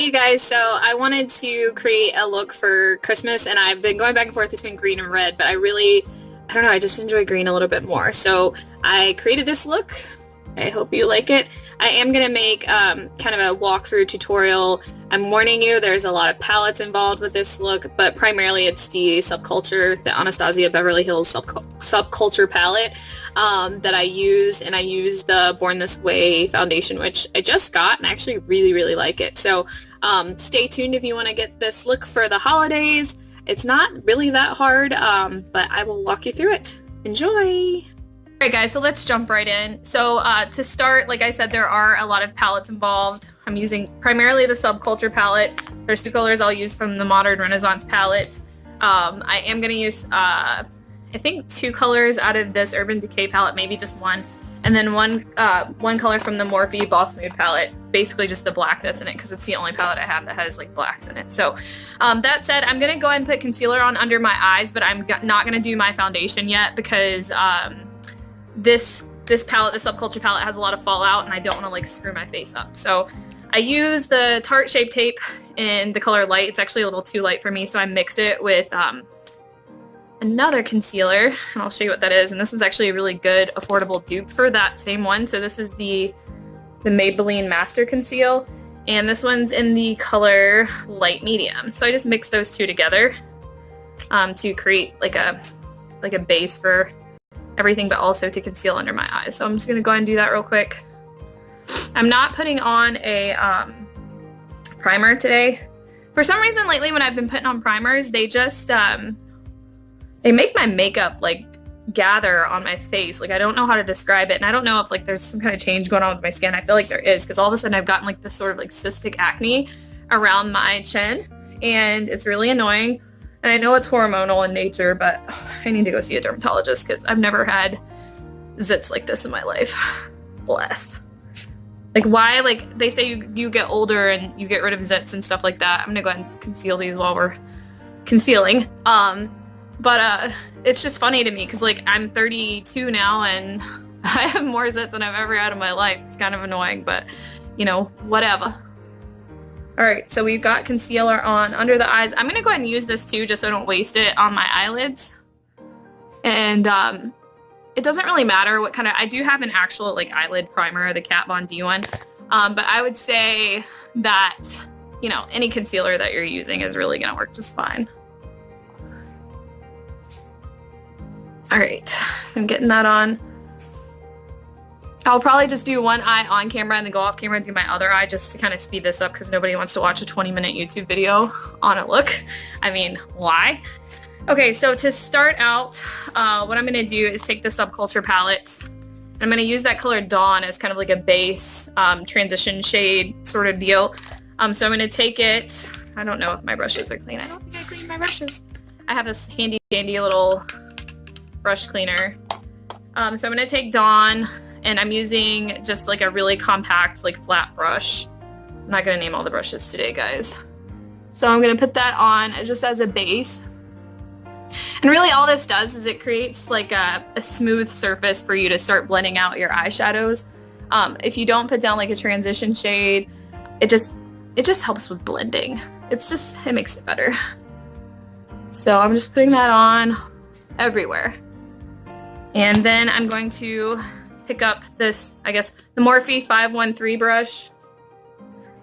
Hey guys, so I wanted to create a look for Christmas and I've been going back and forth between green and red, but I don't know, I just enjoy green a little bit more. So I created this look. I hope you like it. I am going to make kind of a walkthrough tutorial. I'm warning you, there's a lot of palettes involved with this look, but primarily it's the Subculture, the Anastasia Beverly Hills Subculture palette that I use, and I use the Born This Way foundation, which I just got and I actually really like it. So stay tuned if you want to get this look for the holidays. It's not really that hard, but I will walk you through it. Enjoy! Alright guys, so let's jump right in. So to start, like I said, there are a lot of palettes involved. I'm using primarily the Subculture palette. There's two colors I'll use from the Modern Renaissance palette. I am going to use, I think, two colors out of this Urban Decay palette, maybe just one. And then one color from the Morphe Boss Mood palette, basically just the black that's in it because it's the only palette I have that has like blacks in it. So that said, I'm going to go ahead and put concealer on under my eyes, but I'm not going to do my foundation yet because this palette, the Subculture palette, has a lot of fallout and I don't want to like screw my face up. So I use the Tarte Shape Tape in the color Light. It's actually a little too light for me, so I mix it with another concealer, and I'll show you what that is. And this is actually a really good affordable dupe for that same one. So this is the Maybelline Master Conceal, and this one's in the color Light Medium. So I just mix those two together to create like a base for everything, but also to conceal under my eyes. So I'm just gonna go ahead and do that real quick. I'm not putting on a primer today. For some reason lately when I've been putting on primers, they just they make my makeup like gather on my face. Like I don't know how to describe it, and I don't know if like there's some kind of change going on with my skin. I feel like there is, because all of a sudden I've gotten like this sort of like cystic acne around my chin, and it's really annoying. And I know it's hormonal in nature, but I need to go see a dermatologist because I've never had zits like this in my life. Bless. Like why, like they say you get older and you get rid of zits and stuff like that. I'm gonna go ahead and conceal these while we're concealing. But it's just funny to me because like I'm 32 now and I have more zits than I've ever had in my life. It's kind of annoying, but you know, whatever. Alright, so we've got concealer on under the eyes. I'm gonna go ahead and use this too just so I don't waste it on my eyelids. And it doesn't really matter what kind of, I do have an actual like eyelid primer, the Kat Von D one. But I would say that, you know, any concealer that you're using is really gonna work just fine. Alright, so I'm getting that on. I'll probably just do one eye on camera and then go off camera and do my other eye just to kind of speed this up because nobody wants to watch a 20-minute YouTube video on a look. I mean, why? Okay, so to start out, what I'm going to do is take the Subculture palette. And I'm going to use that color Dawn as kind of like a base transition shade sort of deal. So I'm going to take it. I don't know if my brushes are clean. I don't think I cleaned my brushes. I have this handy dandy little brush cleaner. So I'm going to take Dawn, and I'm using just like a really compact, like flat brush. I'm not going to name all the brushes today, guys. So I'm going to put that on just as a base. And really all this does is it creates like a smooth surface for you to start blending out your eyeshadows. If you don't put down like a transition shade, it just helps with blending. It makes it better. So I'm just putting that on everywhere. And then I'm going to pick up this, I guess, the Morphe 513 brush.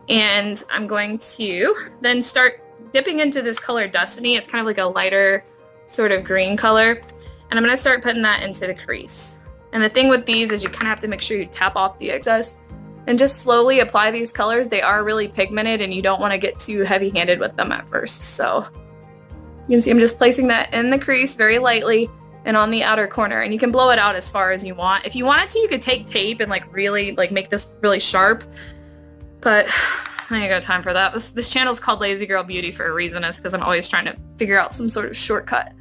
And I'm going to then start dipping into this color Destiny. It's kind of like a lighter sort of green color. And I'm going to start putting that into the crease. And the thing with these is you kind of have to make sure you tap off the excess and just slowly apply these colors. They are really pigmented and you don't want to get too heavy-handed with them at first. So you can see I'm just placing that in the crease very lightly and on the outer corner, and you can blow it out as far as you want. If you wanted to, you could take tape and like really like make this really sharp, but I ain't got time for that. This channel is called Lazy Girl Beauty for a reason. It's because I'm always trying to figure out some sort of shortcut.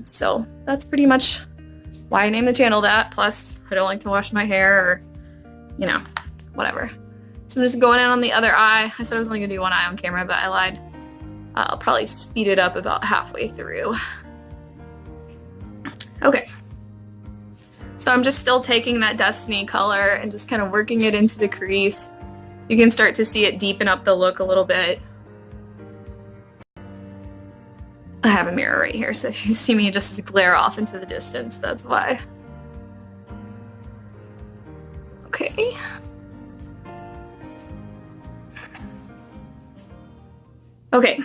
So that's pretty much why I named the channel that. Plus, I don't like to wash my hair or, you know, whatever. So I'm just going in on the other eye. I said I was only gonna do one eye on camera, but I lied. I'll probably speed it up about halfway through. Okay. So I'm just still taking that Destiny color and just kind of working it into the crease. You can start to see it deepen up the look a little bit. I have a mirror right here, so if you see me just glare off into the distance, that's why. Okay. Okay,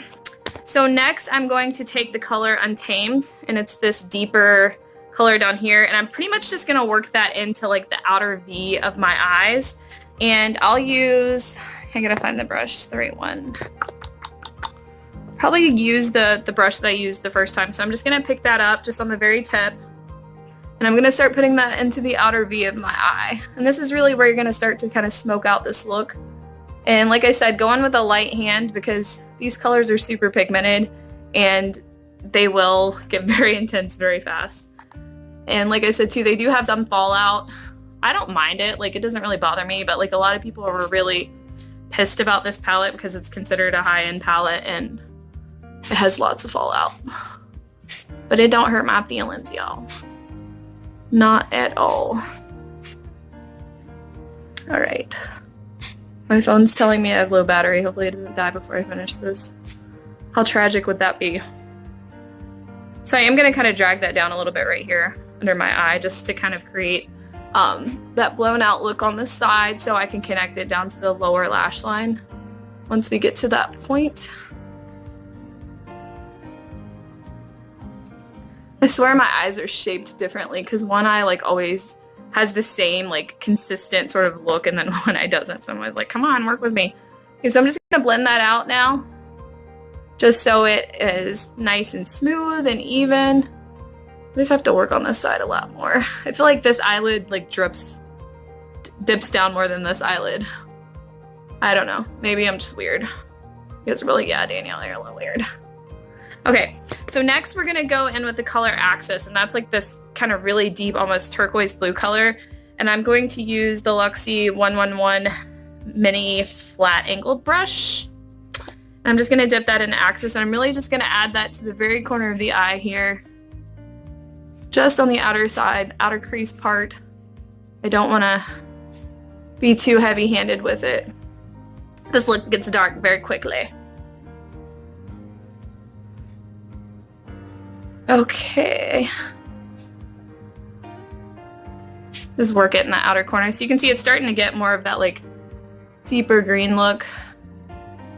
so next I'm going to take the color Untamed, and it's this deeper color down here, and I'm pretty much just gonna work that into like the outer V of my eyes. And I'll use, I gotta find the brush, the right one. Probably use the brush that I used the first time, so I'm just gonna pick that up just on the very tip, and I'm gonna start putting that into the outer V of my eye. And this is really where you're gonna start to kind of smoke out this look. And like I said, go in with a light hand because these colors are super pigmented and they will get very intense very fast. And like I said too, they do have some fallout. I don't mind it, like it doesn't really bother me, but like a lot of people were really pissed about this palette because it's considered a high-end palette and it has lots of fallout. But it don't hurt my feelings, y'all. Not at all. All right. My phone's telling me I have low battery. Hopefully it doesn't die before I finish this. How tragic would that be? So I am going to kind of drag that down a little bit right here under my eye just to kind of create that blown out look on the side so I can connect it down to the lower lash line once we get to that point. I swear my eyes are shaped differently because one eye like always has the same like consistent sort of look and then one eye doesn't. So I'm always like, come on, work with me. Okay, so I'm just gonna blend that out now just so it is nice and smooth and even. I just have to work on this side a lot more. I feel like this eyelid like dips down more than this eyelid. I don't know. Maybe I'm just weird. It's really, yeah, Danielle, you're a little weird. Okay, so next we're gonna go in with the color Axis, and that's like this kind of really deep, almost turquoise blue color. And I'm going to use the Luxie 111 mini flat angled brush. I'm just gonna dip that in Axis, and I'm really just gonna add that to the very corner of the eye here. Just on the outer side, outer crease part. I don't wanna be too heavy-handed with it. This look gets dark very quickly. Okay. Just work it in the outer corner. So you can see it's starting to get more of that like deeper green look.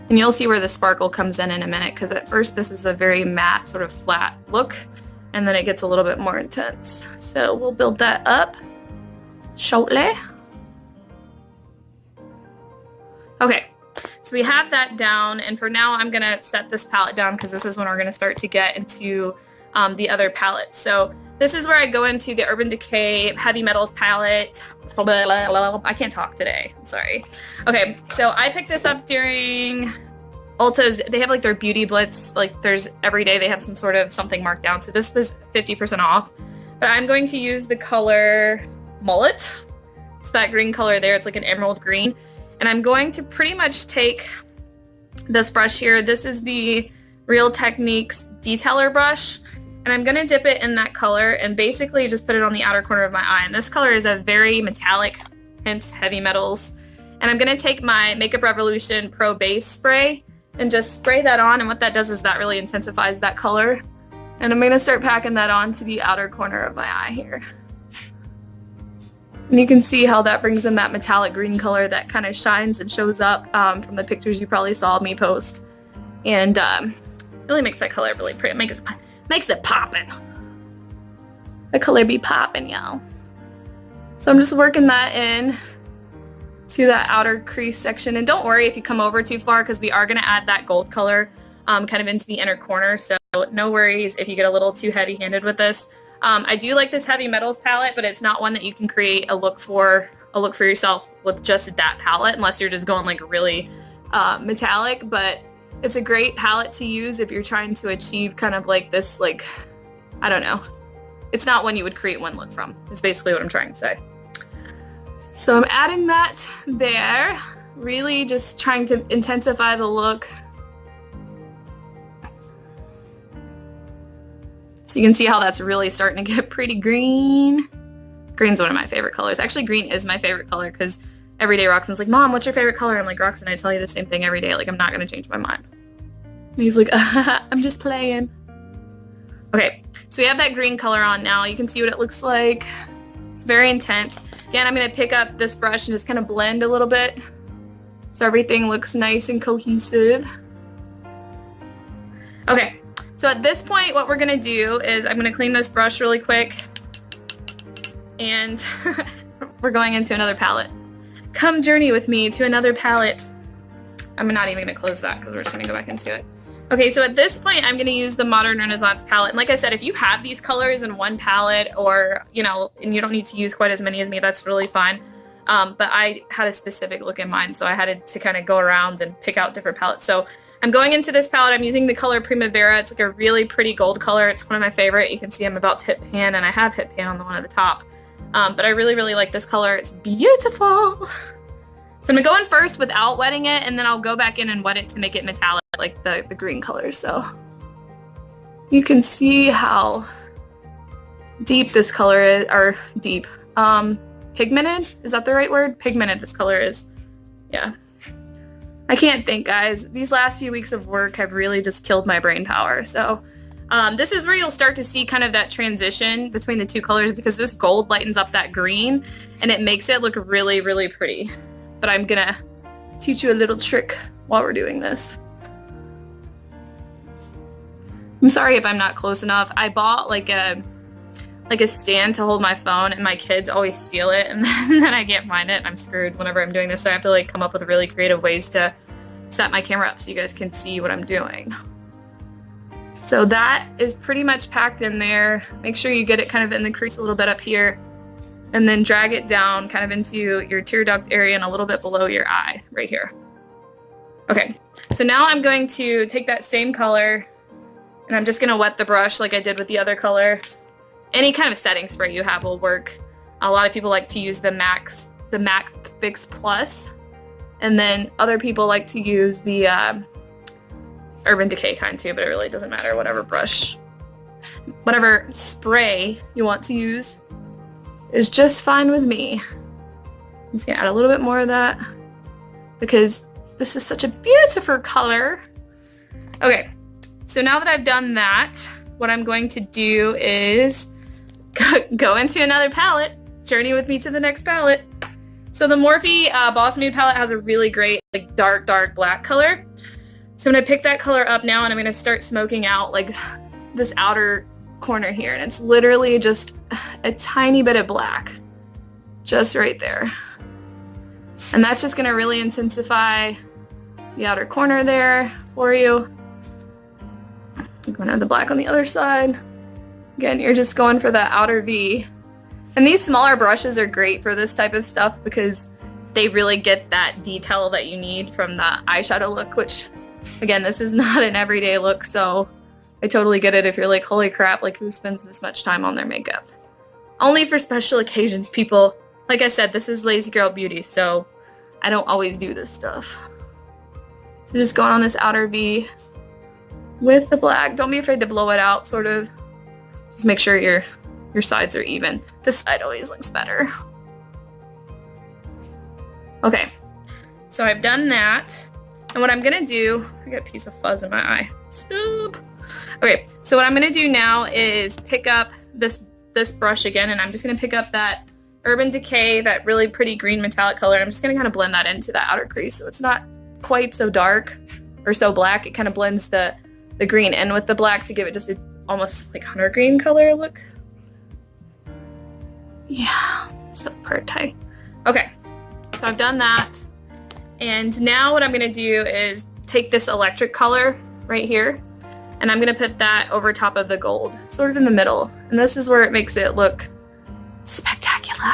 And you'll see where the sparkle comes in a minute because at first this is a very matte sort of flat look and then it gets a little bit more intense. So we'll build that up shortly. Okay. So we have that down, and for now I'm going to set this palette down because this is when we're going to start to get into the other palettes. So this is where I go into the Urban Decay Heavy Metals palette. I can't talk today. I'm sorry. Okay, so I picked this up during Ulta's. They have like their Beauty Blitz. Like there's every day they have some sort of something marked down. So this was 50% off. But I'm going to use the color Mullet. It's that green color there. It's like an emerald green. And I'm going to pretty much take this brush here. This is the Real Techniques Detailer brush. And I'm going to dip it in that color and basically just put it on the outer corner of my eye. And this color is a very metallic, hence heavy metals. And I'm going to take my Makeup Revolution Pro Base Spray and just spray that on. And what that does is that really intensifies that color. And I'm going to start packing that on to the outer corner of my eye here. And you can see how that brings in that metallic green color that kind of shines and shows up from the pictures you probably saw me post. And really makes that color really pretty. Makes it poppin'. The color be poppin', y'all. So I'm just working that in to that outer crease section. And don't worry if you come over too far because we are going to add that gold color kind of into the inner corner. So no worries if you get a little too heavy-handed with this. I do like this Heavy Metals palette, but it's not one that you can create a look for yourself with just that palette unless you're just going like really metallic. But it's a great palette to use if you're trying to achieve kind of like this, like, I don't know. It's not one you would create one look from. Is basically what I'm trying to say. So I'm adding that there, really just trying to intensify the look. So you can see how that's really starting to get pretty green. Green's one of my favorite colors. Actually, green is my favorite color because every day Roxanne's like, Mom, what's your favorite color? I'm like, Roxanne, I tell you the same thing every day. Like, I'm not going to change my mind. And he's like, I'm just playing. Okay, so we have that green color on now. You can see what it looks like. It's very intense. Again, I'm going to pick up this brush and just kind of blend a little bit so everything looks nice and cohesive. Okay, so at this point, what we're going to do is I'm going to clean this brush really quick, and we're going into another palette. Come journey with me to another palette. I'm not even going to close that because we're just going to go back into it. Okay, so at this point, I'm going to use the Modern Renaissance palette. And like I said, if you have these colors in one palette, or, you know, and you don't need to use quite as many as me, that's really fine. But I had a specific look in mind, so I had to kind of go around and pick out different palettes. So I'm going into this palette. I'm using the color Primavera. It's like a really pretty gold color. It's one of my favorite. You can see I'm about to hit pan, and I have hit pan on the one at the top. But I really, really like this color. It's beautiful. So I'm going to go in first without wetting it, and then I'll go back in and wet it to make it metallic, like the green color. So you can see how deep this color is, or deep, pigmented, is that the right word? Pigmented this color is. Yeah. I can't think, guys. These last few weeks of work have really just killed my brain power. So this is where you'll start to see kind of that transition between the two colors, because this gold lightens up that green and it makes it look really, really pretty. But I'm gonna teach you a little trick while we're doing this. I'm sorry if I'm not close enough. I bought like a stand to hold my phone, and my kids always steal it, and then I can't find it, and I'm screwed whenever I'm doing this. So I have to like come up with really creative ways to set my camera up so you guys can see what I'm doing. So that is pretty much packed in there. Make sure you get it kind of in the crease a little bit up here, and then drag it down kind of into your tear duct area and a little bit below your eye right here. Okay, so now I'm going to take that same color, and I'm just going to wet the brush like I did with the other color. Any kind of setting spray you have will work. A lot of people like to use the MAC Fix Plus, and then other people like to use the Urban Decay kind too, but it really doesn't matter. Whatever brush, whatever spray you want to use is just fine with me. I'm just gonna add a little bit more of that because this is such a beautiful color. Okay, so now that I've done that, what I'm going to do is go into another palette, journey with me to the next palette. So the Morphe Boss Mood palette has a really great like dark black color. So I'm gonna pick that color up now, and I'm gonna start smoking out like this outer corner here, and it's literally just a tiny bit of black just right there, and that's just gonna really intensify the outer corner there for you. I'm gonna add the black on the other side. Again, you're just going for that outer V, and these smaller brushes are great for this type of stuff because they really get that detail that you need from the eyeshadow look, which again, this is not an everyday look, so I totally get it if you're like, holy crap, like who spends this much time on their makeup? Only for special occasions, people. Like I said, this is lazy girl beauty, so I don't always do this stuff. So just going on this outer V with the black. Don't be afraid to blow it out, sort of. Just make sure your sides are even. This side always looks better. Okay, so I've done that. And what I'm gonna do, I got a piece of fuzz in my eye. Stop. Okay, so what I'm gonna do now is pick up this brush again, and I'm just gonna pick up that Urban Decay, that really pretty green metallic color. I'm just gonna kind of blend that into the outer crease so it's not quite so dark or so black. It kind of blends the green in with the black to give it just a almost like hunter green color look. Yeah, so pretty. Okay, so I've done that. And now what I'm going to do is take this electric color right here, and I'm going to put that over top of the gold, sort of in the middle. And this is where it makes it look spectacular.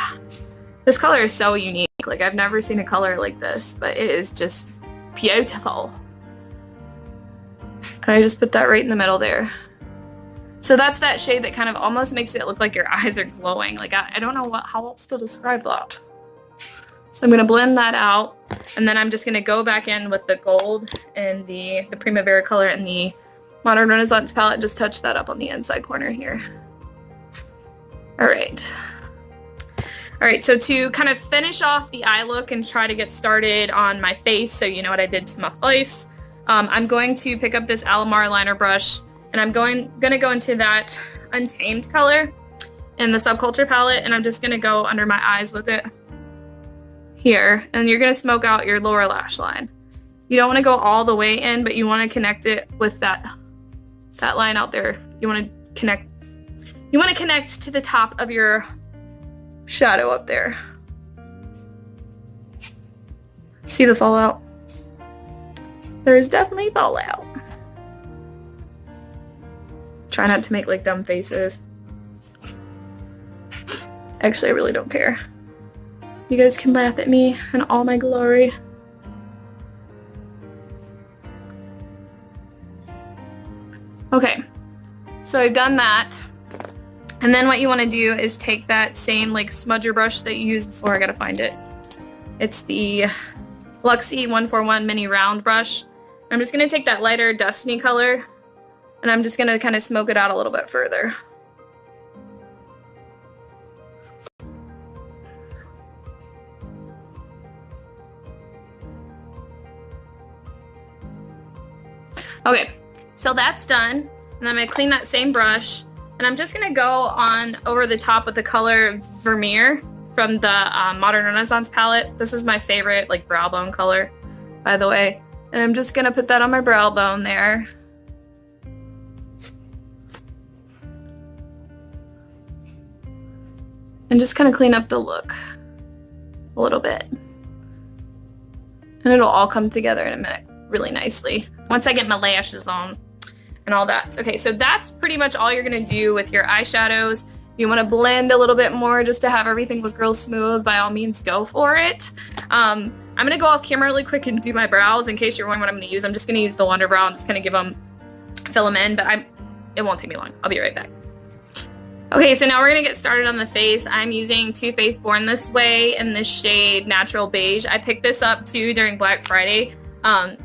This color is so unique. Like, I've never seen a color like this, but it is just beautiful. And I just put that right in the middle there. So that's that shade that kind of almost makes it look like your eyes are glowing. Like, I don't know how else to describe that. So I'm going to blend that out, and then I'm just going to go back in with the gold and the Primavera color and the Modern Renaissance palette and just touch that up on the inside corner here. All right. Alright, so to kind of finish off the eye look and try to get started on my face, so you know what I did to my face, I'm going to pick up this Alamar liner brush, and I'm gonna go into that Untamed color in the Subculture palette, and I'm just gonna go under my eyes with it here, and you're gonna smoke out your lower lash line. You don't want to go all the way in, but you want to connect it with that line out there. You want to connect to the top of your shadow up there. See the fallout? There's definitely fallout. Try not to make like dumb faces. Actually, I really don't care. You guys can laugh at me in all my glory. Okay, so I've done that. And then what you want to do is take that same like smudger brush that you used before. I gotta find it. It's the Luxie 141 mini round brush. I'm just gonna take that lighter dusty color, and I'm just gonna kind of smoke it out a little bit further. Okay, so that's done, and I'm going to clean that same brush, and I'm just going to go on over the top with the color Vermeer from the Modern Renaissance palette. This is my favorite like brow bone color, by the way, and I'm just going to put that on my brow bone there. And just kind of clean up the look a little bit. And it'll all come together in a minute really nicely once I get my lashes on and all that. Okay, so that's pretty much all you're gonna do with your eyeshadows. If you want to blend a little bit more just to have everything look real smooth, by all means go for it. I'm gonna go off camera really quick and do my brows in case you're wondering what I'm gonna use. I'm just gonna use the Wonder Brow. I'm just gonna fill them in, but it won't take me long. I'll be right back. Okay, so now we're gonna get started on the face. I'm using Too Faced Born This Way in the shade Natural Beige. I picked this up too during Black Friday.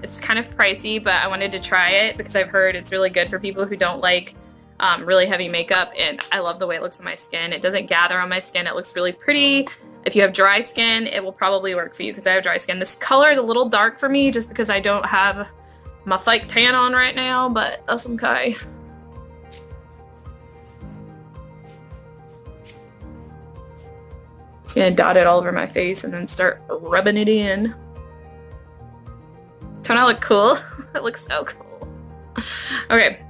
It's kind of pricey, but I wanted to try it because I've heard it's really good for people who don't like really heavy makeup, and I love the way it looks on my skin. It doesn't gather on my skin. It looks really pretty. If you have dry skin, it will probably work for you because I have dry skin. This color is a little dark for me just because I don't have my fake tan on right now, but that's okay. Just gonna dot it all over my face and then start rubbing it in. Don't I look cool? It looks so cool. Okay,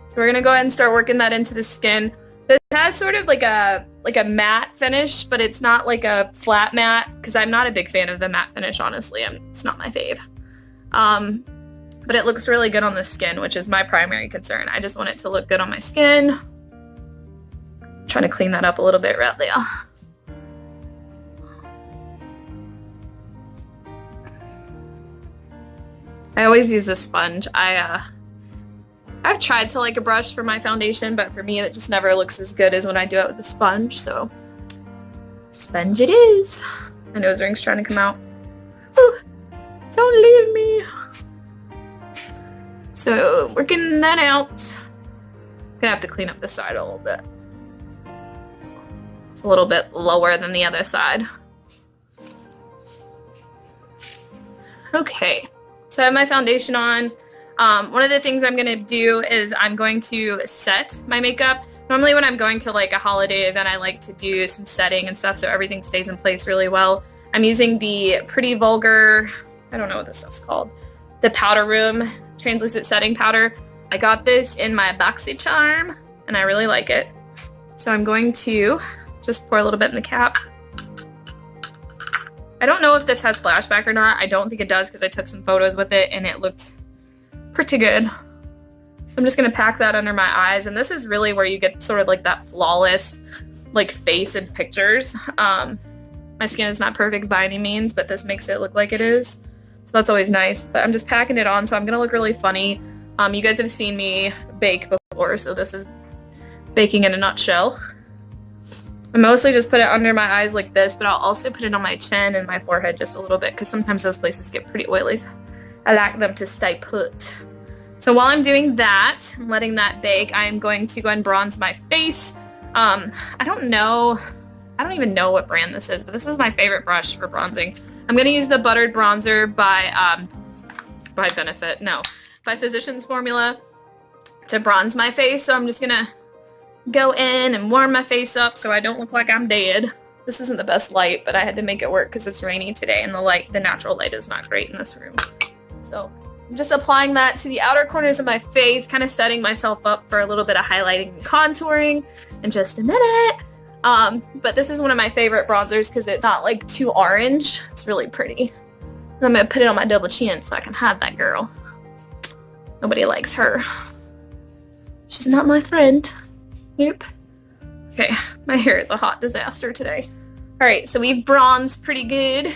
so we're gonna go ahead and start working that into the skin. This has sort of like a matte finish, but it's not like a flat matte because I'm not a big fan of the matte finish, honestly. It's not my fave. But it looks really good on the skin, which is my primary concern. I just want it to look good on my skin. I'm trying to clean that up a little bit right there. I always use this sponge. I've tried to like a brush for my foundation, but for me it just never looks as good as when I do it with a sponge, so sponge it is. My nose ring's trying to come out. Ooh, don't leave me. So working that out. Gonna have to clean up this side a little bit. It's a little bit lower than the other side. Okay. So I have my foundation on. One of the things I'm going to do is I'm going to set my makeup. Normally when I'm going to like a holiday event, I like to do some setting and stuff so everything stays in place really well. I'm using the Pretty Vulgar, I don't know what this stuff's called, the Powder Room Translucent Setting Powder. I got this in my BoxyCharm and I really like it. So I'm going to just pour a little bit in the cap. I don't know if this has flashback or not. I don't think it does because I took some photos with it and it looked pretty good. So I'm just going to pack that under my eyes, and this is really where you get sort of like that flawless like face in pictures. My skin is not perfect by any means, but this makes it look like it is. So that's always nice. But I'm just packing it on so I'm going to look really funny. You guys have seen me bake before, so this is baking in a nutshell. I mostly just put it under my eyes like this, but I'll also put it on my chin and my forehead just a little bit because sometimes those places get pretty oily. I like them to stay put. So while I'm doing that, I'm letting that bake, I'm going to go and bronze my face. I don't know I don't even know what brand this is, but this is my favorite brush for bronzing. I'm going to use the Buttered Bronzer by Benefit, no, by Physicians Formula to bronze my face. So I'm just going to go in and warm my face up so I don't look like I'm dead. This isn't the best light, but I had to make it work because it's rainy today and the natural light is not great in this room. So I'm just applying that to the outer corners of my face, kind of setting myself up for a little bit of highlighting and contouring in just a minute. But this is one of my favorite bronzers because it's not like too orange. It's really pretty. And I'm going to put it on my double chin so I can hide that girl. Nobody likes her. She's not my friend. Nope. Okay, my hair is a hot disaster today. Alright, so we've bronzed pretty good.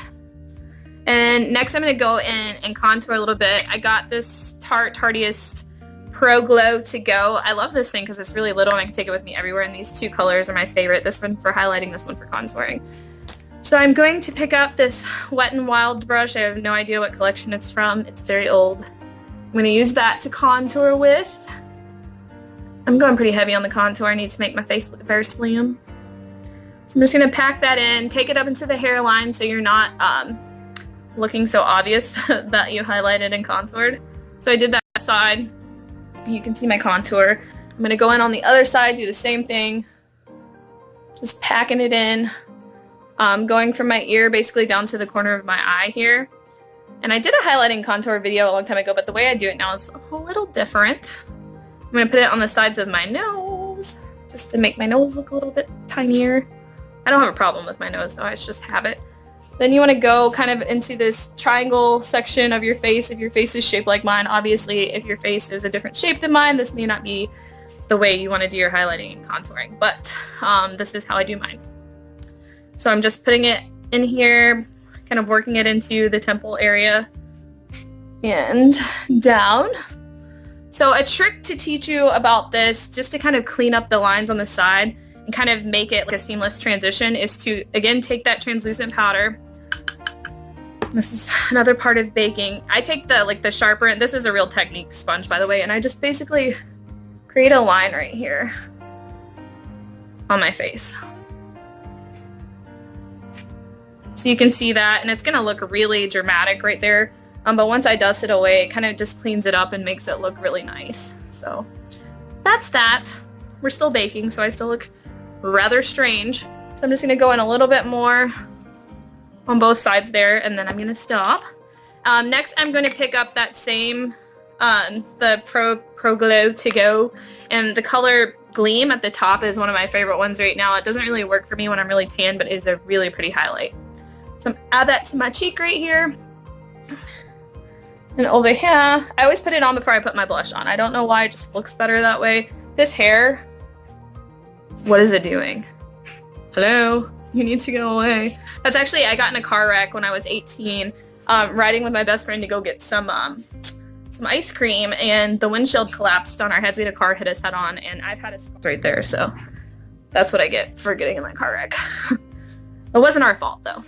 And next I'm going to go in and contour a little bit. I got this Tarteist Pro Glow to go. I love this thing because it's really little and I can take it with me everywhere, and these two colors are my favorite. This one for highlighting, this one for contouring. So I'm going to pick up this Wet n Wild brush. I have no idea what collection it's from. It's very old. I'm going to use that to contour with. I'm going pretty heavy on the contour. I need to make my face look very slim. So I'm just going to pack that in, take it up into the hairline so you're not looking so obvious that you highlighted and contoured. So I did that side. You can see my contour. I'm going to go in on the other side, do the same thing. Just packing it in. Going from my ear basically down to the corner of my eye here. And I did a highlighting contour video a long time ago, but the way I do it now is a little different. I'm going to put it on the sides of my nose, just to make my nose look a little bit tinier. I don't have a problem with my nose though, it's just habit. Then you want to go kind of into this triangle section of your face. If your face is shaped like mine, obviously if your face is a different shape than mine, this may not be the way you want to do your highlighting and contouring, but this is how I do mine. So I'm just putting it in here, kind of working it into the temple area and down. So a trick to teach you about this, just to kind of clean up the lines on the side and kind of make it like a seamless transition, is to, again, take that translucent powder. This is another part of baking. I take the sharper, and this is a Real Technique sponge, by the way, and I just basically create a line right here on my face. So you can see that, and it's going to look really dramatic right there. But once I dust it away, it kind of just cleans it up and makes it look really nice. So that's that. We're still baking, so I still look rather strange. So I'm just going to go in a little bit more on both sides there, and then I'm going to stop. Next, I'm going to pick up that same, the Pro Glow to go, and the color Gleam at the top is one of my favorite ones right now. It doesn't really work for me when I'm really tan, but it is a really pretty highlight. So add that to my cheek right here. And over here, I always put it on before I put my blush on. I don't know why, it just looks better that way. This hair, what is it doing? Hello? You need to go away. That's actually, I got in a car wreck when I was 18, riding with my best friend to go get some ice cream, and the windshield collapsed on our heads. We had a car hit us head on, and I've had a scar right there, so that's what I get for getting in that car wreck. It wasn't our fault, though.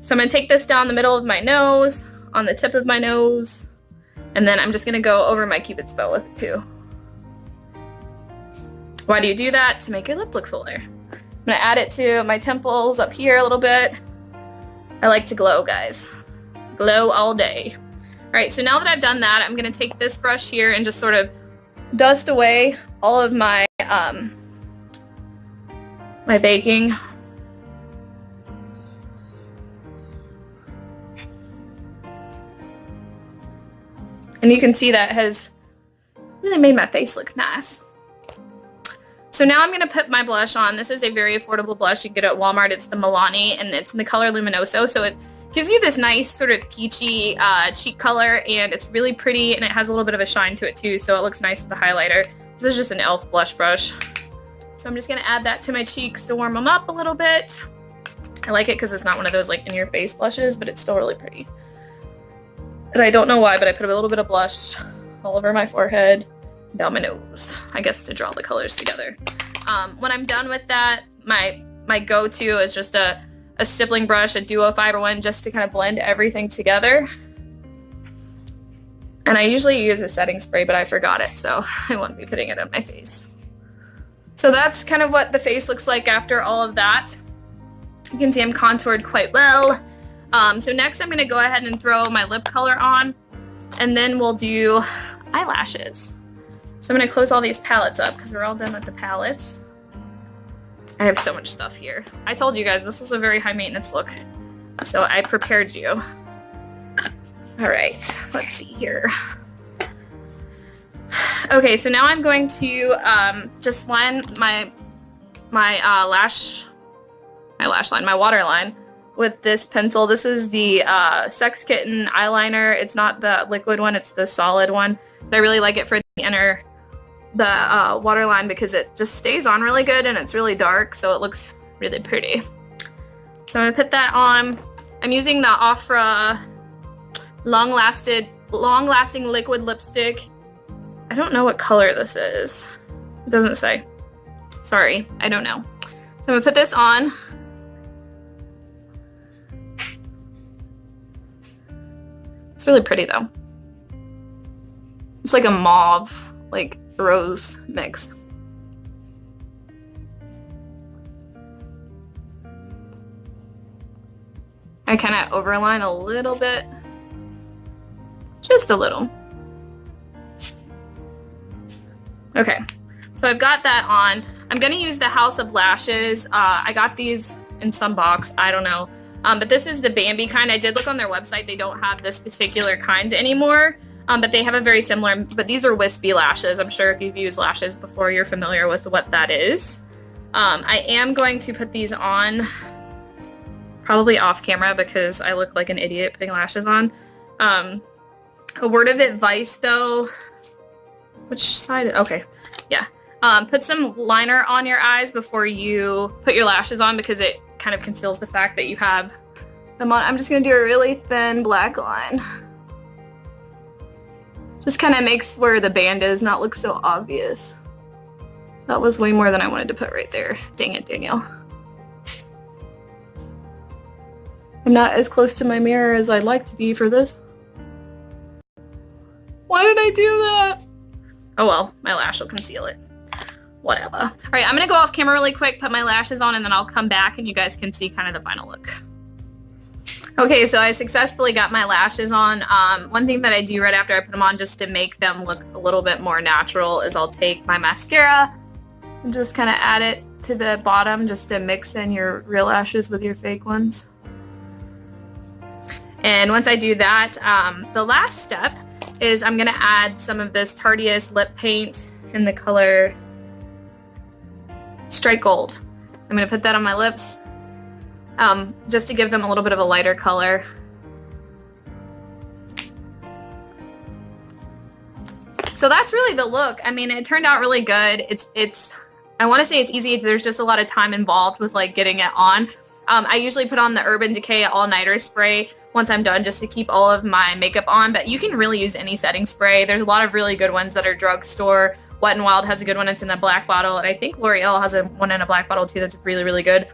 So I'm going to take this down the middle of my nose, on the tip of my nose, and then I'm just going to go over my Cupid's bow with it too. Why do you do that? To make your lip look fuller. I'm going to add it to my temples up here a little bit. I like to glow, guys. Glow all day. Alright, so now that I've done that, I'm going to take this brush here and just sort of dust away all of my my baking. And you can see that has really made my face look nice. So now I'm going to put my blush on. This is a very affordable blush you can get at Walmart. It's the Milani, and it's in the color Luminoso. So it gives you this nice sort of peachy cheek color, and it's really pretty, and it has a little bit of a shine to it too, so it looks nice with the highlighter. This is just an e.l.f. blush brush. So I'm just going to add that to my cheeks to warm them up a little bit. I like it because it's not one of those like in-your-face blushes, but it's still really pretty. And I don't know why, but I put a little bit of blush all over my forehead, down my nose, I guess to draw the colors together. When I'm done with that, my go-to is just a stippling brush, a duo fiber one, just to kind of blend everything together. And I usually use a setting spray, but I forgot it, so I won't be putting it on my face. So that's kind of what the face looks like after all of that. You can see I'm contoured quite well. So next I'm going to go ahead and throw my lip color on, and then we'll do eyelashes. So I'm going to close all these palettes up because we're all done with the palettes. I have so much stuff here. I told you guys this is a very high maintenance look, so I prepared you. All right, let's see here. Okay, so now I'm going to just line my waterline with this pencil. This is the Sex Kitten eyeliner. It's not the liquid one, it's the solid one. But I really like it for the waterline because it just stays on really good and it's really dark, so it looks really pretty. So I'm gonna put that on. I'm using the Ofra long-lasting liquid lipstick. I don't know what color this is. It doesn't say. Sorry, I don't know. So I'm gonna put this on. It's really pretty though. It's like a mauve, like rose mix. I kind of overline a little bit. Just a little. Okay, so I've got that on. I'm going to use the House of Lashes. I got these in some box, I don't know. But this is the Bambi kind. I did look on their website. They don't have this particular kind anymore. But they have a very similar, but these are Wispy Lashes. I'm sure if you've used lashes before, you're familiar with what that is. I am going to put these on probably off camera because I look like an idiot putting lashes on. A word of advice though, which side? Okay, yeah. Put some liner on your eyes before you put your lashes on because it kind of conceals the fact that you have them on. I'm just going to do a really thin black line. Just kind of makes where the band is not look so obvious. That was way more than I wanted to put right there. Dang it, Danielle. I'm not as close to my mirror as I'd like to be for this. Why did I do that? Oh well, my lash will conceal it. Whatever. All right, I'm gonna go off camera really quick, put my lashes on, and then I'll come back and you guys can see kind of the final look. Okay, so I successfully got my lashes on. One thing that I do right after I put them on just to make them look a little bit more natural is I'll take my mascara and just kind of add it to the bottom just to mix in your real lashes with your fake ones. And once I do that, the last step is I'm going to add some of this Tarteist lip paint in the color Strike Gold. I'm going to put that on my lips. Just to give them a little bit of a lighter color. So that's really the look. I mean, it turned out really good. I want to say it's easy. There's just a lot of time involved with like getting it on. I usually put on the Urban Decay All-Nighter spray once I'm done just to keep all of my makeup on, but you can really use any setting spray. There's a lot of really good ones that are drugstore. Wet n Wild has a good one. It's in a black bottle, and I think L'Oreal has one in a black bottle too that's really, really good.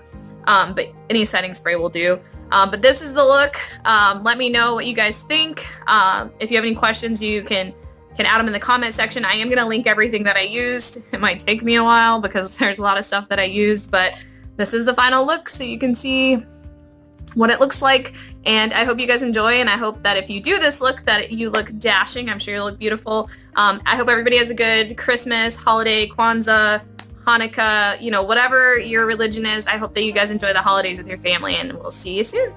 But any setting spray will do. But this is the look. Let me know what you guys think. If you have any questions, you can add them in the comment section. I am going to link everything that I used. It might take me a while because there's a lot of stuff that I used, but this is the final look so you can see what it looks like. And I hope you guys enjoy, and I hope that if you do this look that you look dashing. I'm sure you look beautiful. I hope everybody has a good Christmas, holiday, Kwanzaa, Hanukkah, you know, whatever your religion is. I hope that you guys enjoy the holidays with your family, and we'll see you soon.